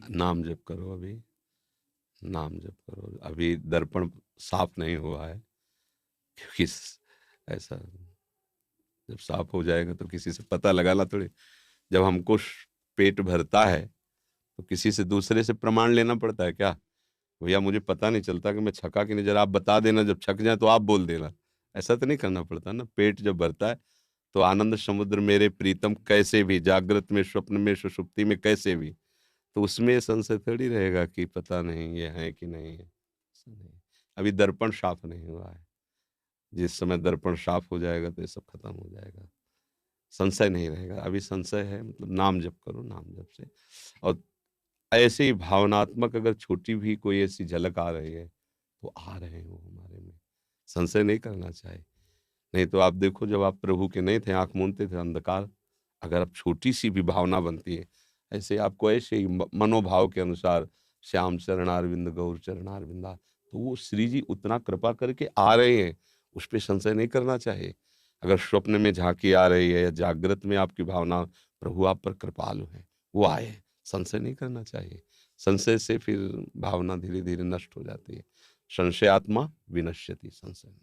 नाम जप करो अभी, नाम जप करो अभी। दर्पण साफ नहीं हुआ है, क्योंकि ऐसा जब साफ हो जाएगा तो किसी से पता लगाना थोड़ी। जब हमको पेट भरता है तो किसी से दूसरे से प्रमाण लेना पड़ता है क्या? भैया मुझे पता नहीं चलता कि मैं छका कि नहीं, जरा आप बता देना, जब छक जाए तो आप बोल देना। ऐसा तो नहीं करना पड़ता ना। पेट जब भरता है तो आनंद समुद्र मेरे प्रीतम कैसे भी, जागृत में स्वप्न में सुषुप्ति में कैसे भी, तो उसमें संशय थोड़ी रहेगा कि पता नहीं ये है कि नहीं है। ऐसा नहीं। अभी दर्पण साफ नहीं हुआ है। जिस समय दर्पण साफ हो जाएगा तो ये सब खत्म हो जाएगा, संशय नहीं रहेगा। अभी संशय है, मतलब नाम जप करो, नाम जप से। और ऐसे ही भावनात्मक अगर छोटी भी कोई ऐसी झलक आ रही है तो आ रहे हो हमारे में, संशय नहीं करना चाहिए। नहीं तो आप देखो, जब आप प्रभु के नहीं थे, आंख मूंदते थे अंधकार, अगर आप छोटी सी भी भावना बनती है, ऐसे आपको ऐसे ही मनोभाव के अनुसार श्याम चरणारविंद गौर चरणारविंदा, तो वो श्री जी उतना कृपा करके आ रहे हैं, उस पर संशय नहीं करना चाहिए। अगर स्वप्न में झांकी आ रही है या जागृत में आपकी भावना, प्रभु आप पर कृपालु है, वो आए, संशय नहीं करना चाहिए। संशय से फिर भावना धीरे धीरे नष्ट हो जाती है। संशय आत्मा विनश्यति, संशय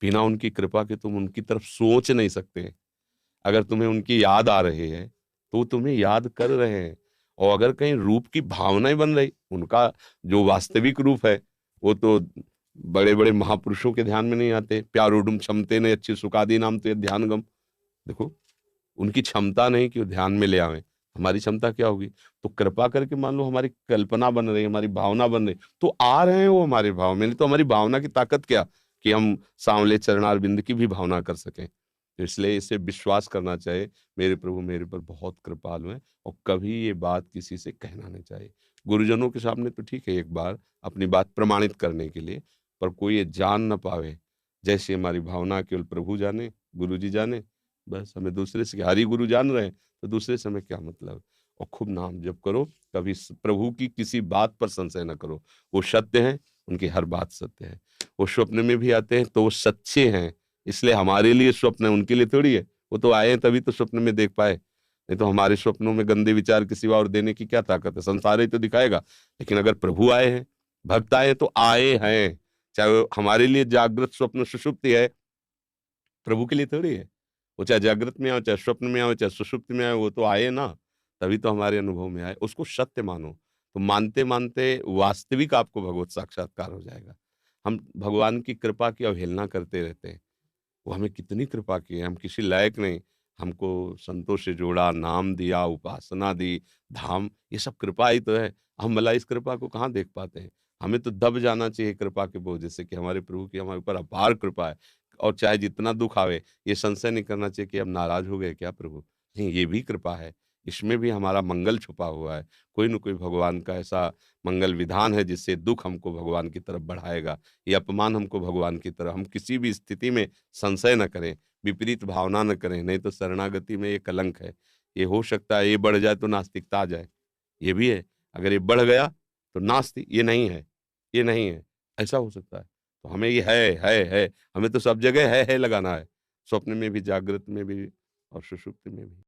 बिना उनकी कृपा के तुम उनकी तरफ सोच नहीं सकते। अगर तुम्हें उनकी याद आ रही है तो वो तुम्हें याद कर रहे हैं। और अगर कहीं रूप की भावनाएं बन रही, उनका जो वास्तविक रूप है वो तो बड़े बड़े महापुरुषों के ध्यान में नहीं आते। प्यारोडुम क्षमते ने अच्छी सुखादी नाम तो ध्यान गम। देखो, उनकी क्षमता नहीं कि वो ध्यान में ले आवे, हमारी क्षमता क्या होगी? तो कृपा करके मान लो हमारी कल्पना बन रही है, हमारी भावना बन रही, तो आ रहे हैं वो हमारे भाव में। नहीं तो हमारी भावना की ताकत क्या कि हम सांवले चरणारविंद की भी भावना कर सकें। तो इसलिए इसे विश्वास करना चाहिए, मेरे प्रभु मेरे पर बहुत कृपालु हैं, और कभी ये बात किसी से कहना नहीं चाहिए। गुरुजनों के सामने तो ठीक है, एक बार अपनी बात प्रमाणित करने के लिए, पर कोई ये जान ना पावे। जैसे हमारी भावना केवल प्रभु जाने, गुरु जी जाने, बस हमें दूसरे से हरि गुरु जान रहे हैं तो दूसरे से हमें क्या मतलब। और खूब नाम जप करो, कभी प्रभु की किसी बात पर संशय न करो। वो सत्य है, उनकी हर बात सत्य है। वो स्वप्न में भी आते हैं तो वो सच्चे हैं, इसलिए हमारे लिए स्वप्न है, उनके लिए थोड़ी है। वो तो आए हैं तभी तो स्वप्न में देख पाए, नहीं तो हमारे स्वप्नों में गंदे विचार किसी और देने की क्या ताकत है? संसार ही तो दिखाएगा। लेकिन अगर प्रभु आए हैं, भक्त आए तो आए हैं, चाहे वो हमारे लिए जागृत स्वप्न सुषुप्ति है, प्रभु के लिए थोड़ी है। वो चाहे जागृत में आए, चाहे स्वप्न में आए, चाहे सुषुप्ति में आए, वो तो आए ना, तभी तो हमारे अनुभव में आए। उसको सत्य मानो, तो मानते मानते वास्तविक आपको भगवत साक्षात्कार हो जाएगा। हम भगवान की कृपा की अवहेलना करते रहते हैं। वो हमें कितनी कृपा की है, हम किसी लायक नहीं। हमको संतों से जोड़ा, नाम दिया, उपासना दी, धाम, ये सब कृपा ही तो है। हम भला इस कृपा को कहाँ देख पाते हैं? हमें तो दब जाना चाहिए कृपा के बोझ से कि हमारे प्रभु की हमारे ऊपर अपार कृपा है। और चाहे जितना दुख आवे, ये संशय नहीं करना चाहिए कि अब नाराज हो गए क्या प्रभु? नहीं, ये भी कृपा है, इसमें भी हमारा मंगल छुपा हुआ है। कोई न कोई भगवान का ऐसा मंगल विधान है जिससे दुख हमको भगवान की तरफ बढ़ाएगा, ये अपमान हमको भगवान की तरफ। हम किसी भी स्थिति में संशय न करें, विपरीत भावना न करें, नहीं तो शरणागति में ये कलंक है। ये हो सकता है ये बढ़ जाए तो नास्तिकता आ जाए, ये भी है। अगर ये बढ़ गया तो नास्ति, ये नहीं है, ये नहीं है, ऐसा हो सकता है। तो हमें ये है, हमें तो सब जगह है लगाना है, स्वप्न में भी, जागृत में भी और सुषुप्ति में भी।